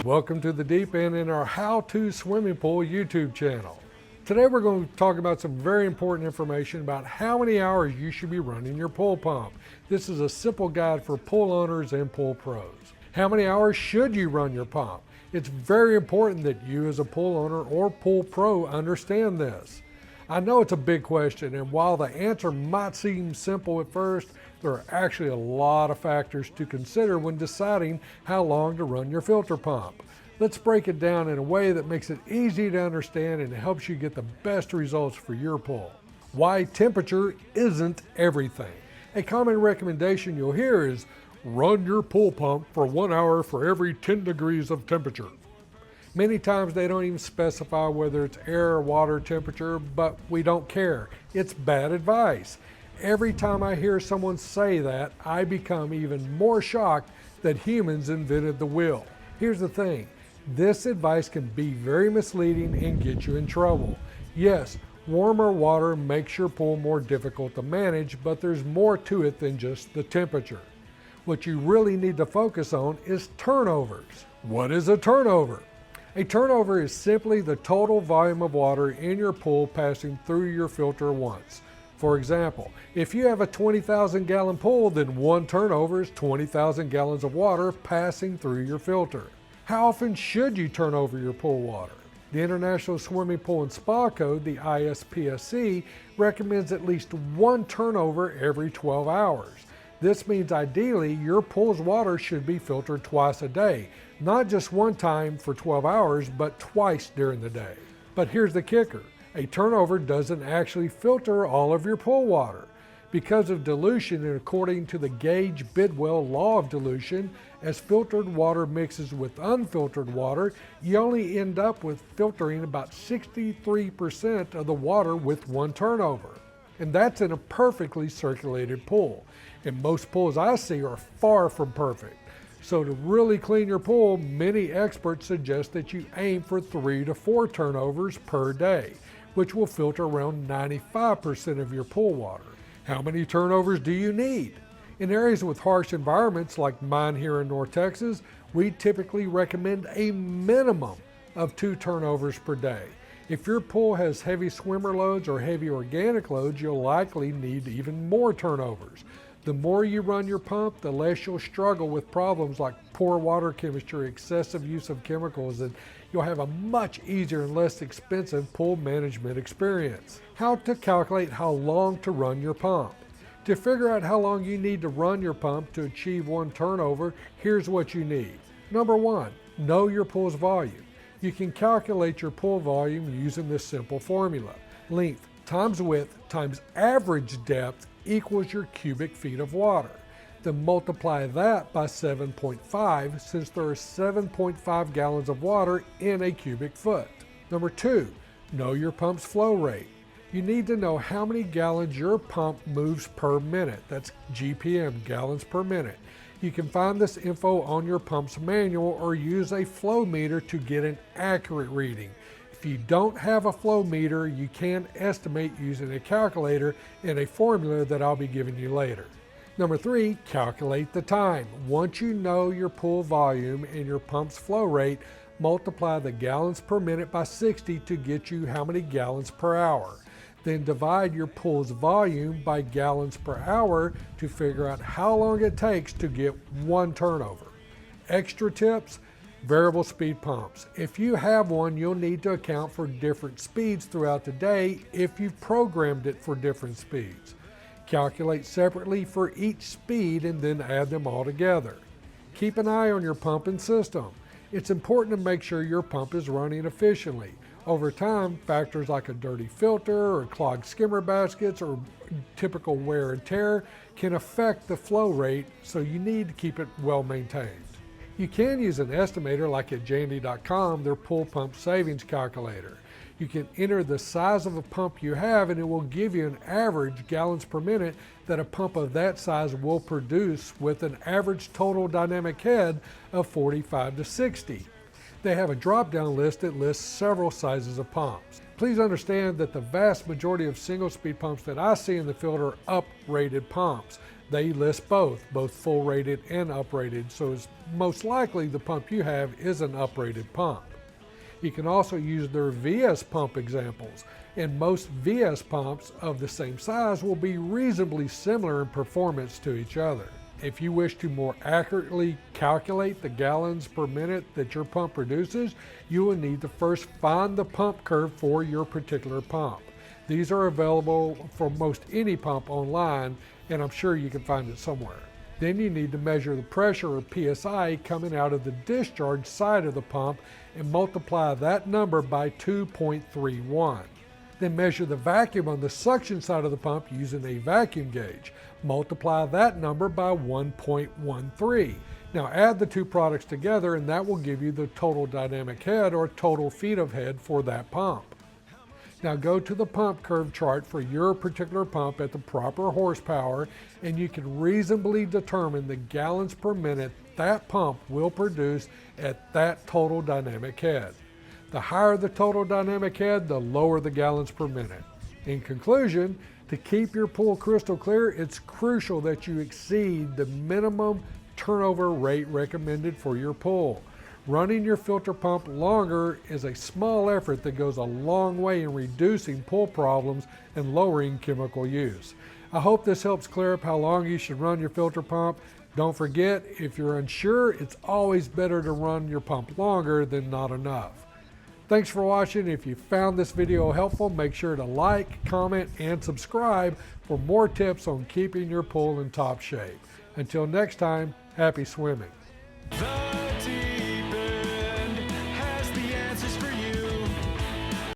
Welcome to the deep end in our how-to swimming pool YouTube channel. Today we're going to talk about some very important information about how many hours you should be running your pool pump. This is a simple guide for pool owners and pool pros. How many hours should you run your pump? It's very important that you as a pool owner or pool pro understand this. I know it's a big question, and while the answer might seem simple at first, there are actually a lot of factors to consider when deciding how long to run your filter pump. Let's break it down in a way that makes it easy to understand and helps you get the best results for your pool. Why temperature isn't everything. A common recommendation you'll hear is run your pool pump for 1 hour for every 10 degrees of temperature. Many times they don't even specify whether it's air or water temperature, but we don't care. It's bad advice. Every time I hear someone say that, I become even more shocked that humans invented the wheel. Here's the thing, this advice can be very misleading and get you in trouble. Yes, warmer water makes your pool more difficult to manage, but there's more to it than just the temperature. What you really need to focus on is turnovers. What is a turnover? A turnover is simply the total volume of water in your pool passing through your filter once. For example, if you have a 20,000 gallon pool, then one turnover is 20,000 gallons of water passing through your filter. How often should you turn over your pool water? The International Swimming Pool and Spa Code, the ISPSC, recommends at least one turnover every 12 hours. This means ideally your pool's water should be filtered twice a day, not just one time for 12 hours, but twice during the day. But here's the kicker. A turnover doesn't actually filter all of your pool water. Because of dilution, and according to the Gage-Bidwell law of dilution, as filtered water mixes with unfiltered water, you only end up with filtering about 63% of the water with one turnover. And that's in a perfectly circulated pool. And most pools I see are far from perfect. So to really clean your pool, many experts suggest that you aim for 3 to 4 turnovers per day, which will filter around 95% of your pool water. How many turnovers do you need? In areas with harsh environments like mine here in North Texas, we typically recommend a minimum of 2 turnovers per day. If your pool has heavy swimmer loads or heavy organic loads, you'll likely need even more turnovers. The more you run your pump, the less you'll struggle with problems like poor water chemistry, excessive use of chemicals, and you'll have a much easier and less expensive pool management experience. How to calculate how long to run your pump. To figure out how long you need to run your pump to achieve one turnover, here's what you need. Number 1, know your pool's volume. You can calculate your pool volume using this simple formula. Length times width times average depth equals your cubic feet of water. Then multiply that by 7.5 since there are 7.5 gallons of water in a cubic foot. Number 2, know your pump's flow rate. You need to know how many gallons your pump moves per minute. That's GPM, gallons per minute. You can find this info on your pump's manual or use a flow meter to get an accurate reading. If you don't have a flow meter, you can estimate using a calculator and a formula that I'll be giving you later. Number 3, calculate the time. Once you know your pool volume and your pump's flow rate, multiply the gallons per minute by 60 to get you how many gallons per hour. Then divide your pool's volume by gallons per hour to figure out how long it takes to get one turnover. Extra tips, variable speed pumps. If you have one, you'll need to account for different speeds throughout the day if you've programmed it for different speeds. Calculate separately for each speed and then add them all together. Keep an eye on your pump and system. It's important to make sure your pump is running efficiently. Over time, factors like a dirty filter or clogged skimmer baskets or typical wear and tear can affect the flow rate, so you need to keep it well maintained. You can use an estimator like at Jandy.com, their pool pump savings calculator. You can enter the size of a pump you have and it will give you an average gallons per minute that a pump of that size will produce with an average total dynamic head of 45 to 60. They have a drop-down list that lists several sizes of pumps. Please understand that the vast majority of single-speed pumps that I see in the field are up-rated pumps. They list both full rated and uprated, so it's most likely the pump you have is an uprated pump. You can also use their VS pump examples, and most VS pumps of the same size will be reasonably similar in performance to each other. If you wish to more accurately calculate the gallons per minute that your pump produces, you will need to first find the pump curve for your particular pump. These are available for most any pump online, and I'm sure you can find it somewhere. Then you need to measure the pressure or PSI coming out of the discharge side of the pump and multiply that number by 2.31. Then measure the vacuum on the suction side of the pump using a vacuum gauge. Multiply that number by 1.13. Now add the two products together and that will give you the total dynamic head or total feet of head for that pump. Now go to the pump curve chart for your particular pump at the proper horsepower, and you can reasonably determine the gallons per minute that pump will produce at that total dynamic head. The higher the total dynamic head, the lower the gallons per minute. In conclusion, to keep your pool crystal clear, it's crucial that you exceed the minimum turnover rate recommended for your pool. Running your filter pump longer is a small effort that goes a long way in reducing pool problems and lowering chemical use. I hope this helps clear up how long you should run your filter pump. Don't forget, if you're unsure, it's always better to run your pump longer than not enough. Thanks for watching. If you found this video helpful, make sure to like, comment, and subscribe for more tips on keeping your pool in top shape. Until next time, happy swimming.